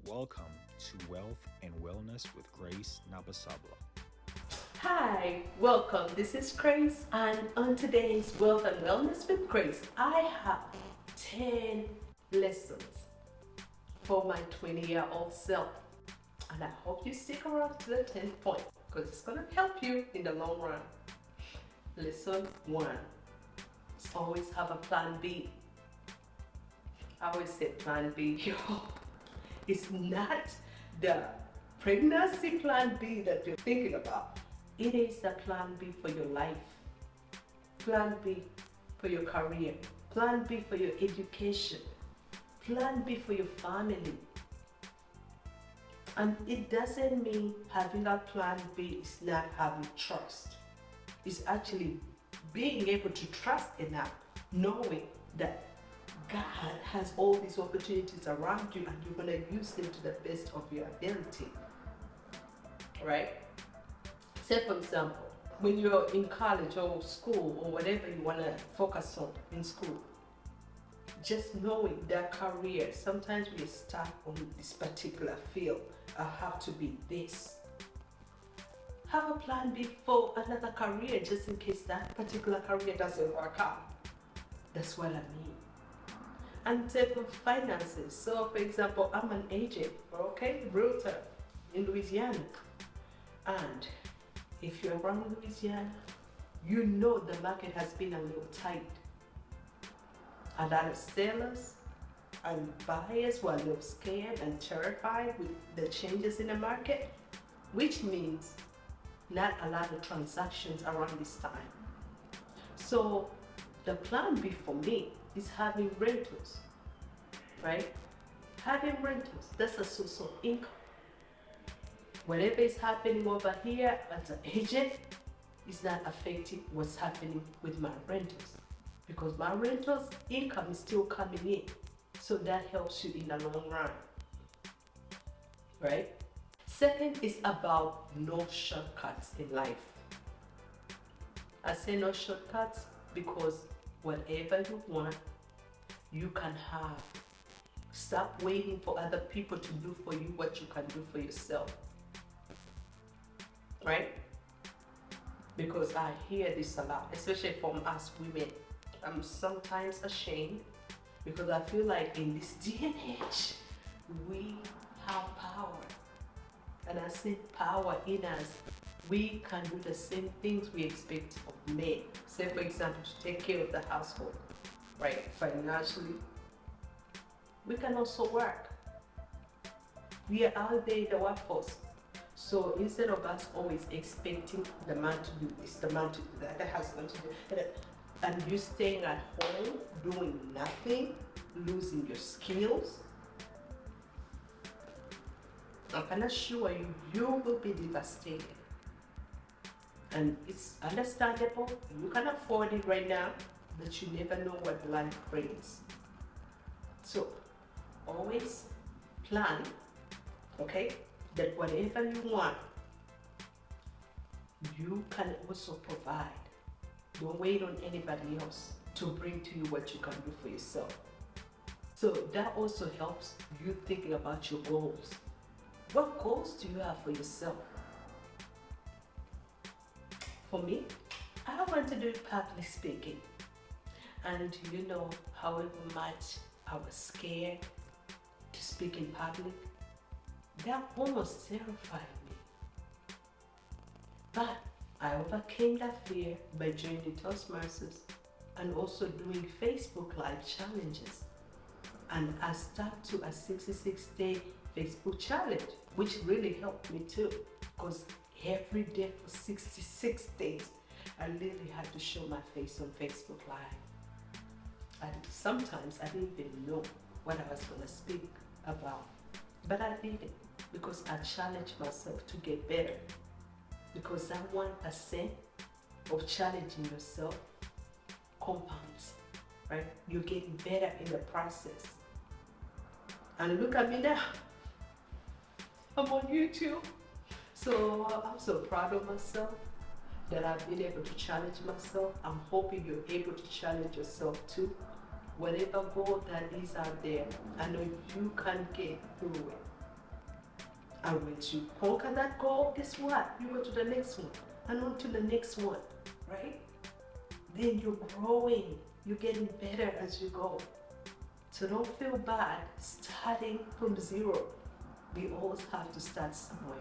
welcome to Wealth and Wellness with Grace NABASABALA. Hi, welcome. This is Grace, and on today's Wealth and Wellness with Grace, I have 10 lessons for my 20-year-old self. And I hope you stick around to the 10th point because it's going to help you in the long run. Lesson 1. Always have a plan B. I always say plan B. It's not the pregnancy plan B that you're thinking about. It is the plan B for your life, plan B for your career, plan B for your education, plan B for your family. And it doesn't mean having a plan B is not having trust. It's actually being able to trust enough, knowing that God has all these opportunities around you and you're going to use them to the best of your ability. Right? Say for example, when you're in college or school or whatever you want to focus on in school, just knowing that career, sometimes we're stuck on this particular field. I have to be this. Have a plan B for another career just in case that particular career doesn't work out. That's what I mean. And say for finances. So for example, I'm an agent, realtor in Louisiana. And if you're around Louisiana, you know the market has been a little tight. A lot of sellers and buyers were a little scared and terrified with the changes in the market, which means not a lot of transactions around this time. So the plan B for me is having rentals, right? Having rentals, that's a source of income. Whatever is happening over here as an agent is not affecting what's happening with my rentals, because my rentals income is still coming in. So that helps you in the long run, right? Second is about no shortcuts in life. I say no shortcuts because whatever you want, you can have. Stop waiting for other people to do for you what you can do for yourself. Right? Because I hear this a lot, especially from us women. I'm sometimes ashamed because I feel like in this day and age, we have power. And I say power in us. We can do the same things we expect of men. Say for example, to take care of the household, right? Financially. We can also work. We are out there in the workforce. So instead of us always expecting the man to do this, the man to do that, the husband to do that, and you staying at home doing nothing, losing your skills, I can assure you, you will be devastated. And it's understandable, you can afford it right now, but you never know what life brings. So always plan, okay, that whatever you want, you can also provide. Don't wait on anybody else to bring to you what you can do for yourself. So that also helps you thinking about your goals. What goals do you have for yourself? For me, I want to do public speaking. And however much I was scared to speak in public, that almost terrified me. But I overcame that fear by joining Toastmasters and also doing Facebook Live challenges. And I stuck to a 66-day Facebook challenge, which really helped me too, because every day for 66 days, I literally had to show my face on Facebook Live. And sometimes I didn't even know what I was going to speak about, but I did it because I challenged myself to get better. Because that 1% of challenging yourself compounds, right? You're getting better in the process. And look at me now. I'm on YouTube. So I'm so proud of myself that I've been able to challenge myself. I'm hoping you're able to challenge yourself too. Whatever goal that is out there, I know you can get through it. And once you conquer that goal, guess what? You go to the next one and on to the next one, right? Then you're growing, you're getting better as you go. So don't feel bad starting from zero. We always have to start somewhere.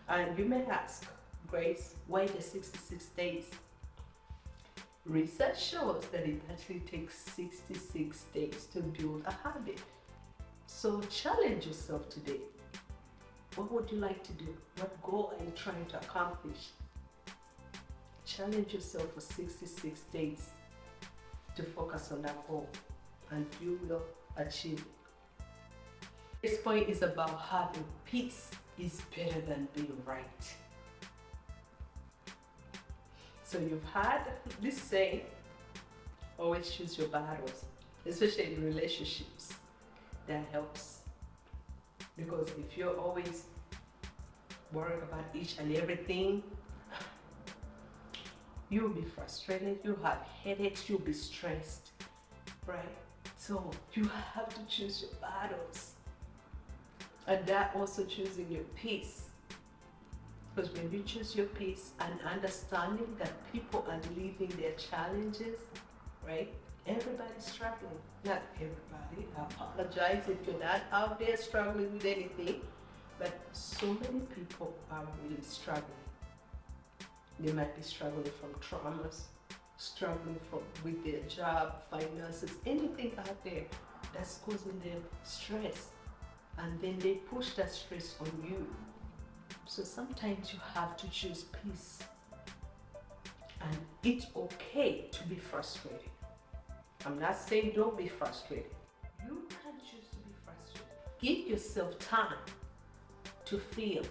And you may ask, Grace, why the 66 days? Research shows that it actually takes 66 days to build a habit. So challenge yourself today. What would you like to do? What goal are you trying to accomplish? Challenge yourself for 66 days to focus on that goal, and you will achieve it. This point is about having peace is better than being right. So you've had this saying, always choose your battles, especially in relationships. That helps. Because if you're always worrying about each and everything, you'll be frustrated, you'll have headaches, you'll be stressed, right? So you have to choose your battles. And that also choosing your peace. Because when you choose your peace and understanding that people are living their challenges, right? Everybody's struggling. Not everybody. I apologize if you're not out there struggling with anything, but so many people are really struggling. They might be struggling from traumas, struggling with their job, finances, anything out there that's causing them stress. And then they push that stress on you. So sometimes you have to choose peace. And it's okay to be frustrated. I'm not saying don't be frustrated. You can choose to be frustrated. Give yourself time to feel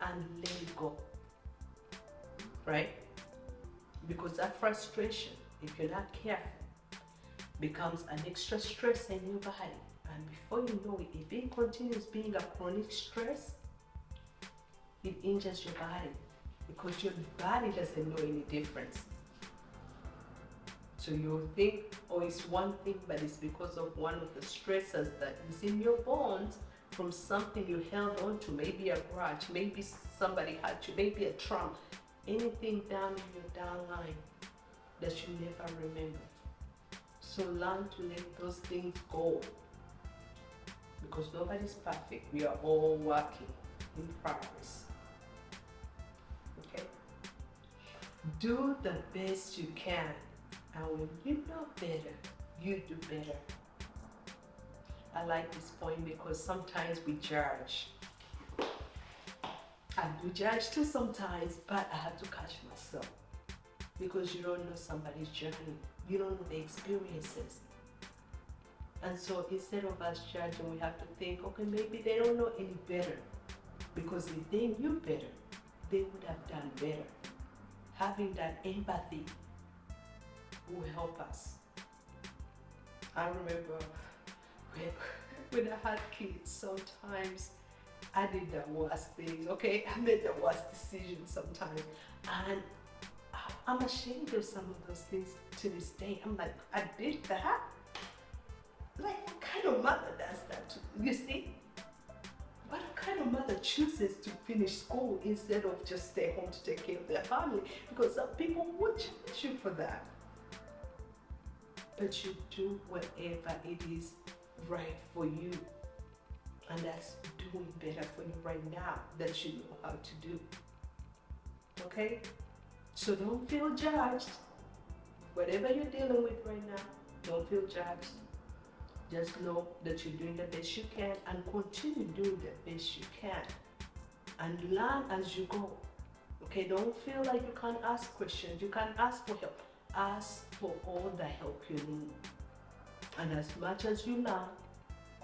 and let it go. Right? Because that frustration, if you're not careful, becomes an extra stress in your body. And before you know it, if it continues being a chronic stress, it injures your body because your body doesn't know any difference. So you'll think, oh, it's one thing, but it's because of one of the stressors that is in your bones from something you held on to, maybe a grudge, maybe somebody hurt you, maybe a trauma, anything down in your downline that you never remember. So learn to let those things go. Because nobody's perfect. We are all working in progress. Okay? Do the best you can. And when you know better, you do better. I like this point because sometimes we judge. I do judge too sometimes, but I have to catch myself. Because you don't know somebody's journey. You don't know the experiences. And so instead of us judging, we have to think, okay, maybe they don't know any better. Because if they knew better, they would have done better. Having that empathy will help us. I remember when I had kids, sometimes I did the worst things, okay? I made the worst decisions sometimes. And I'm ashamed of some of those things to this day. I'm like, I did that? Like, what kind of mother does that? You see? What kind of mother chooses to finish school instead of just stay home to take care of their family? Because some people would judge you for that. But you do whatever it is right for you. And that's doing better for you right now that you know how to do. Okay? So don't feel judged. Whatever you're dealing with right now, don't feel judged. Just know that you're doing the best you can and continue doing the best you can. And learn as you go. Okay, don't feel like you can't ask questions. You can't ask for help. Ask for all the help you need. And as much as you learn,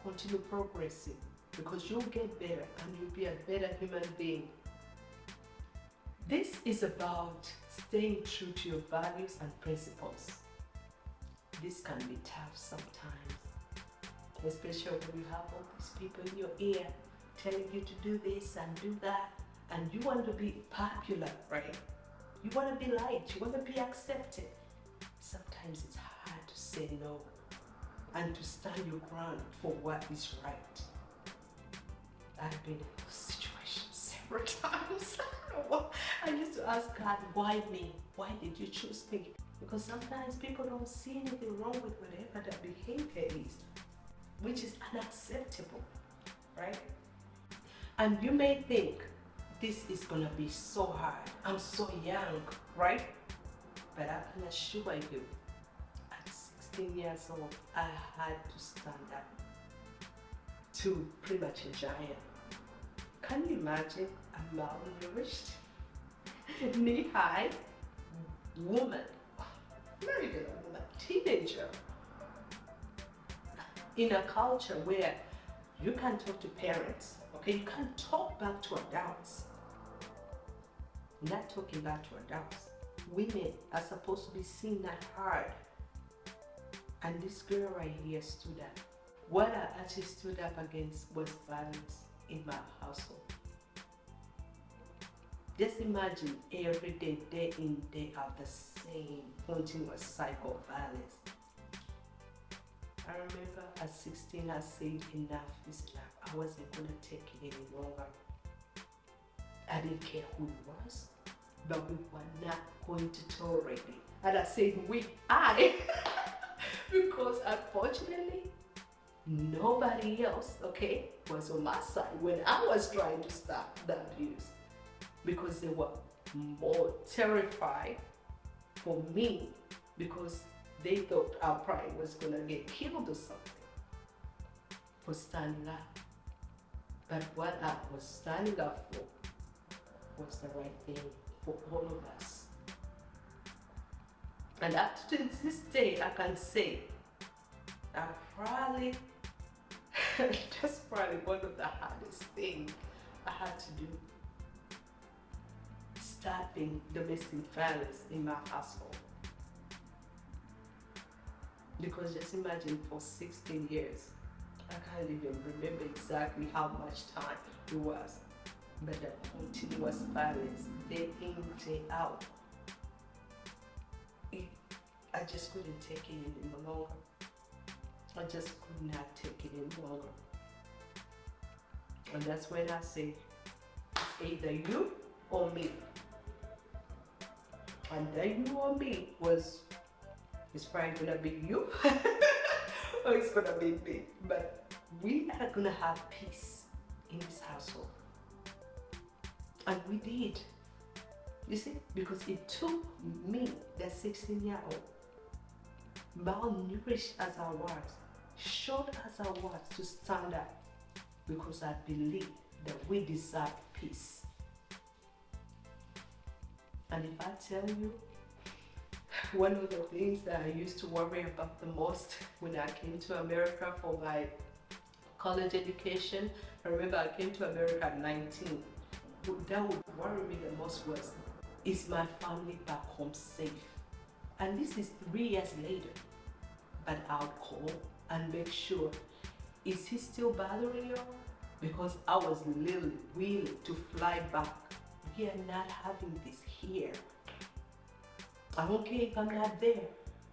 continue progressing because you'll get better and you'll be a better human being. This is about staying true to your values and principles. This can be tough sometimes, especially when you have all these people in your ear telling you to do this and do that, and you want to be popular, right? You want to be liked, you want to be accepted. Sometimes it's hard to say no and to stand your ground for what is right. I've been in those situations several times. I don't know what. I used to ask God, why me? Why did you choose me? Because sometimes people don't see anything wrong with whatever their behavior is, which is unacceptable, right? And you may think, this is gonna be so hard. I'm so young, right? But I can assure you, at 16 years old, I had to stand up to pretty much a giant. Can you imagine a malnourished, knee-high woman, not even a woman, teenager, in a culture where you can't talk to parents, okay? You can't talk back to adults. Not talking back to adults. Women are supposed to be seen that hard. And this girl right here stood up. What I actually stood up against was violence in my household. Just imagine every day, day in, day out, the same continuous cycle of violence. I remember at 16, I said, enough is enough. I wasn't going to take it any longer. I didn't care who it was, but we were not going to tolerate it. And I said, I, because unfortunately, nobody else, okay, was on my side when I was trying to stop the abuse, because they were more terrified for me, because they thought our pride was gonna get killed or something for standing up. But what I was standing up for was the right thing for all of us. And up to this day, I can say, I probably, that's probably one of the hardest things I had to do. Stopping domestic violence in my household. Because just imagine, for 16 years, I can't even remember exactly how much time it was, but the continuous violence, day in, day out. I just couldn't take it any longer. I just could not take it any longer. And that's when I say, it's either you or me. And the you or me was, it's probably gonna be you or it's gonna be me. But we are gonna have peace in this household. And we did. You see, because it took me, the 16-year-old, malnourished as I was, short as I was, to stand up, because I believe that we deserve peace. And if I tell you, one of the things that I used to worry about the most when I came to America for my college education, I remember I came to America at 19. That would worry me the most was, is my family back home safe? And this is 3 years later. But I'll call and make sure, is he still bothering you? Because I was literally willing to fly back. We are not having this here. I don't care if I'm not there,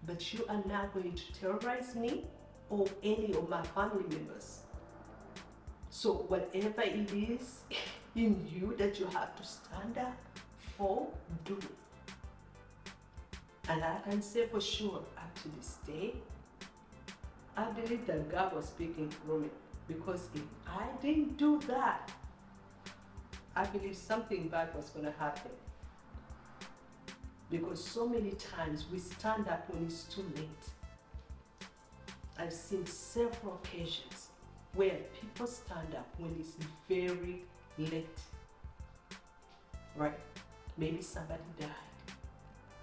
but you are not going to terrorize me or any of my family members. So whatever it is in you that you have to stand up for, do it. And I can say for sure, up to this day, I believe that God was speaking through me, because if I didn't do that, I believe something bad was going to happen. Because so many times we stand up when it's too late. I've seen several occasions where people stand up when it's very late. Right? Maybe somebody died.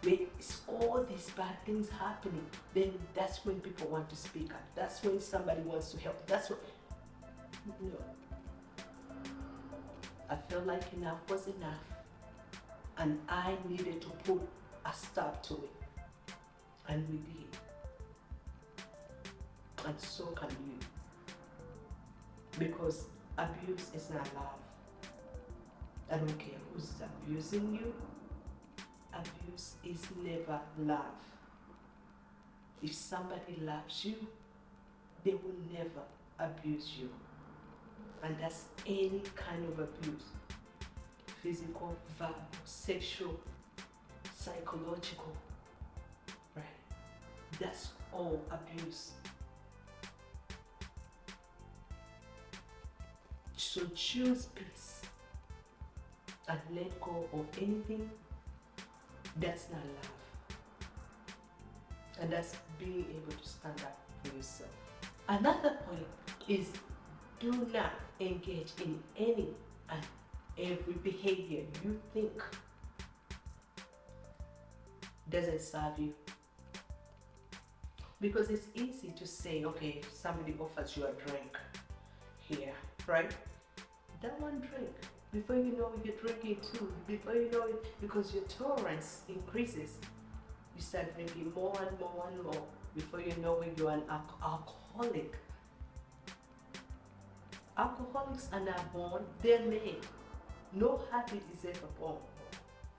Maybe it's all these bad things happening. Then that's when people want to speak up. That's when somebody wants to help. That's what. No. I felt like enough was enough. And I needed to put a stop to it. And we did. And so can you. Because abuse is not love. I don't care who's abusing you. Abuse is never love. If somebody loves you, they will never abuse you. And that's any kind of abuse. Physical, verbal, sexual, psychological, right? That's all abuse. So choose peace and let go of anything that's not love. And that's being able to stand up for yourself. Another point is do not engage in any and every behavior you think doesn't serve you. Because it's easy to say, okay, if somebody offers you a drink here, right? That one drink, before you know it, you're drinking two. Before you know it, because your tolerance increases, you start drinking more and more and more. Before you know it, you're an alcoholic. Alcoholics are not born, they're made. No habit is ever born.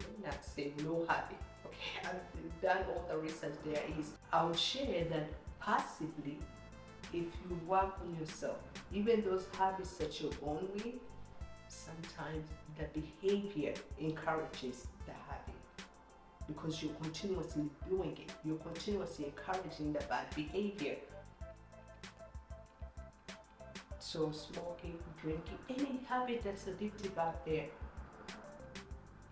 Let me not say no habit. Okay, I've done all the research there is. I would share that passively, if you work on yourself, even those habits that you're born with, sometimes the behavior encourages the habit because you're continuously doing it. You're continuously encouraging the bad behavior. So smoking, drinking, any habit that's addictive out there.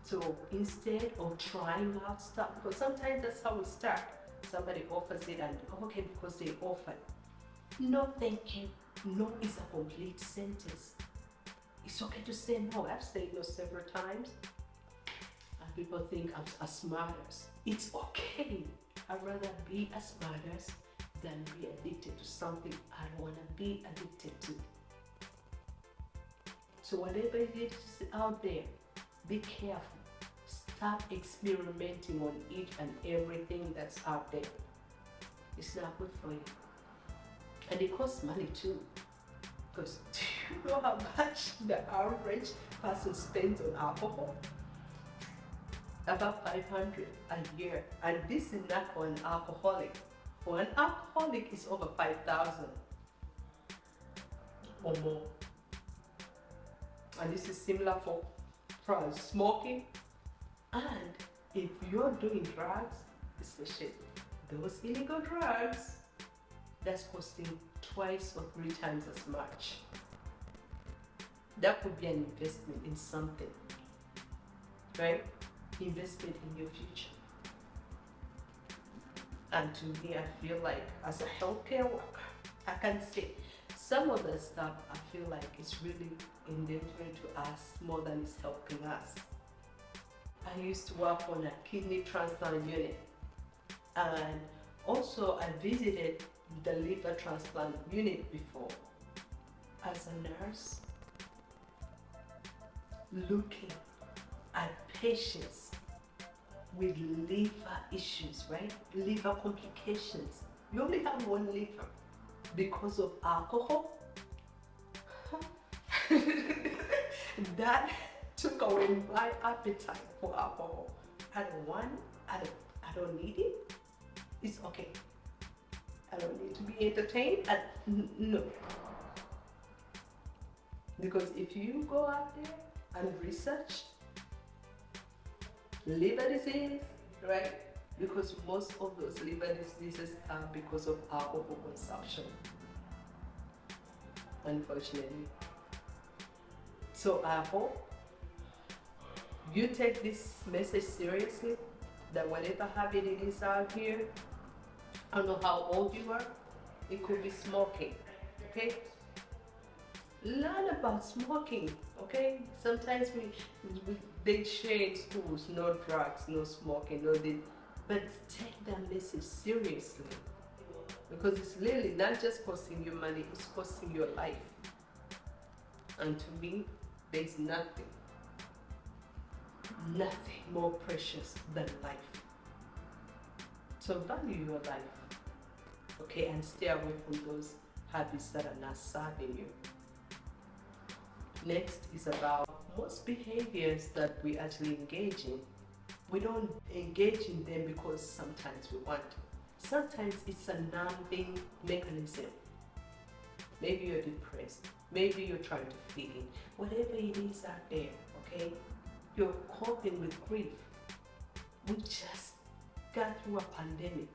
So instead of trying out stuff, because sometimes that's how we start. Somebody offers it and okay, because they offered. No, thank you. No is a complete sentence. It's okay to say no. I've said no several times. And people think I'm a smartass. It's okay. I'd rather be a smartass than be addicted to something I don't want to be addicted to. So whatever it is out there, be careful. Stop experimenting on each and everything that's out there. It's not good for you. And it costs money too. Because do you know how much the average person spends on alcohol? About $500 a year. And this is not for an alcoholic. For an alcoholic, it's over $5,000 or more. And this is similar for smoking. And if you're doing drugs, especially those illegal drugs, that's costing twice or 3 times as much. That could be an investment in something, right? Investment in your future. And to me, I feel like as a healthcare worker, I can say some of the stuff I feel like it's really endangering to us more than it's helping us. I used to work on a kidney transplant unit, and also I visited the liver transplant unit before as a nurse, looking at patients with liver issues, right? Liver complications. You only have one liver because of alcohol. That took away my appetite for alcohol. I don't want it. I don't need it. It's okay. I don't need to be entertained. No. Because if you go out there and research liver disease, right? Because most of those liver diseases are because of alcohol consumption, unfortunately. So I hope you take this message seriously, that whatever habit it is out here, I don't know how old you are, it could be smoking, okay? Learn about smoking, okay? Sometimes they share in schools, no drugs, no smoking, no this, but take that message seriously. Because it's really not just costing you money, it's costing your life. And to me, there's nothing more precious than life. So value your life, okay? And stay away from those habits that are not serving you. Next is about most behaviors that we actually engage in. We don't engage in them because sometimes we want to. Sometimes it's a numbing mechanism. Maybe you're depressed. Maybe you're trying to fit in. Whatever it is out there, okay? You're coping with grief. We just got through a pandemic.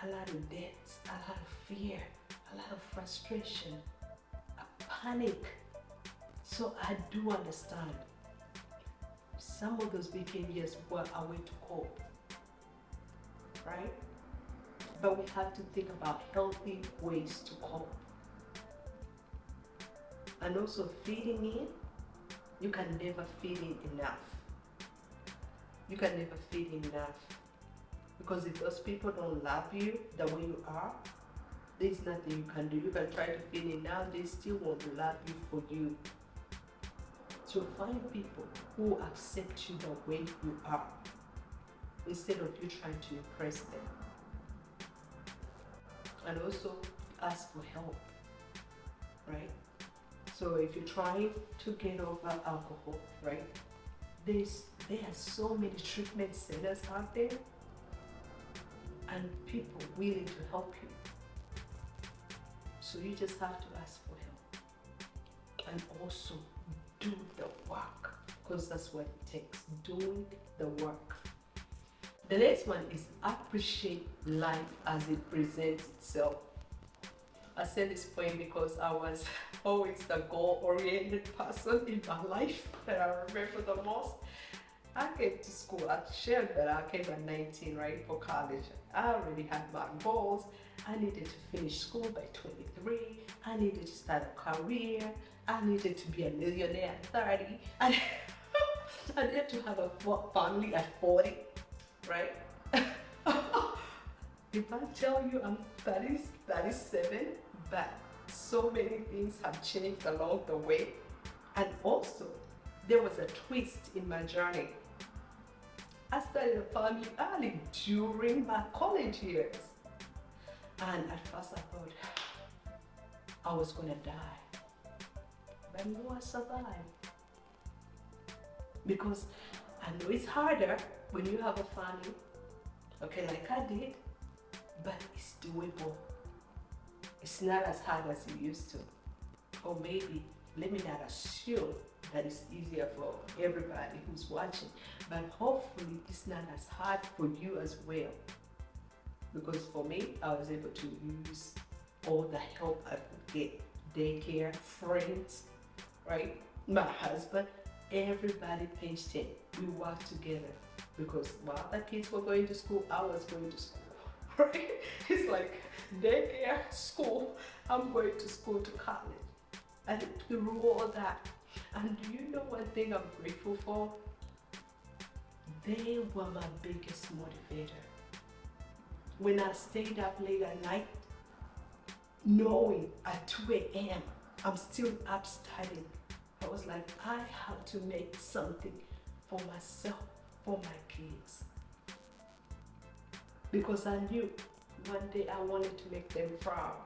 A lot of debts, a lot of fear, a lot of frustration, a panic. So I do understand. Some of those behaviors were a way to cope, right? But we have to think about healthy ways to cope. And also feeding in, you can never feed in enough. You can never feed in enough. Because if those people don't love you the way you are, there's nothing you can do. You can try to feed in now, they still won't love you for you. So find people who accept you the way you are, instead of you trying to impress them. And also ask for help, right? So if you're trying to get over alcohol, right? There are so many treatment centers out there and people willing to help you. So you just have to ask for help. And also do the work, because that's what it takes, doing the work. The next one is appreciate life as it presents itself. I said this point because I was always the goal-oriented person in my life that I remember the most. I came to school, I shared that I came at 19, right, for college. I already had my goals. I needed to finish school by 23. I needed to start a career. I needed to be a millionaire at 30. I needed to have a family at 40, right? If I tell you I'm 37, but so many things have changed along the way. And also, there was a twist in my journey. I started a family early during my college years. And at first I thought I was gonna die. But no, I survived. Because I know it's harder when you have a family, okay, like I did, but it's doable. It's not as hard as it used to. Or maybe, let me not assume that it's easier for everybody who's watching, but hopefully it's not as hard for you as well. Because for me, I was able to use all the help I could get. Daycare, friends, right? My husband, everybody pitched in. We worked together because while the kids were going to school, I was going to school, right? It's like daycare, school, I'm going to school, to college. And through all that, and do you know one thing I'm grateful for? They were my biggest motivator. When I stayed up late at night, knowing at 2 a.m. I'm still up studying, I was like, I have to make something for myself, for my kids. Because I knew one day I wanted to make them proud.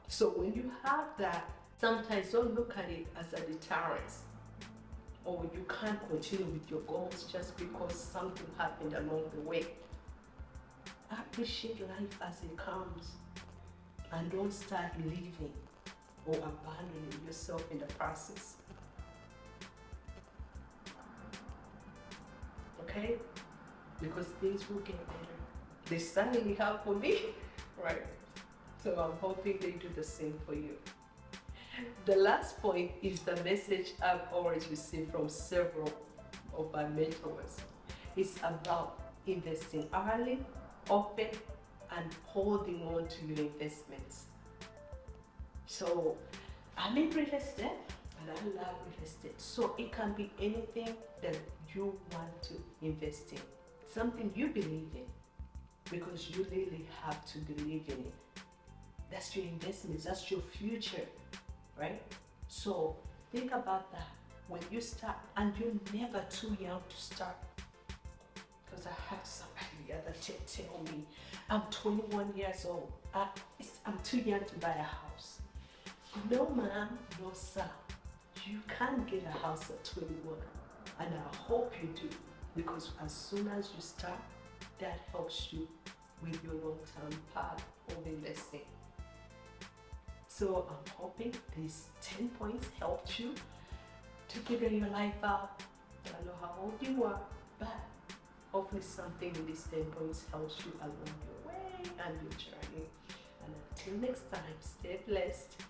So when you have that, sometimes don't look at it as a deterrence, or you can't continue with your goals just because something happened along the way. Appreciate life as it comes and don't start living or abandoning yourself in the process. Okay? Because things will get better. They certainly have for me, right? So I'm hoping they do the same for you. The last point is the message I've always received from several of my mentors. It's about investing early, often, and holding on to your investments. So I'm in real estate and I love real estate. So it can be anything that you want to invest in, something you believe in, because you really have to believe in it. That's your investments, that's your future, right? So think about that when you start, and you're never too young to start. Because I had somebody the other day tell me, I'm 21 years old, I'm too young to buy a house. No ma'am, no sir, you can't get a house at 21, and I hope you do, because as soon as you start, that helps you with your long-term path of investing. So I'm hoping these 10 points helped you to figure your life out. I don't know how old you are, but hopefully something in these 10 points helps you along your way and your journey. And until next time, stay blessed.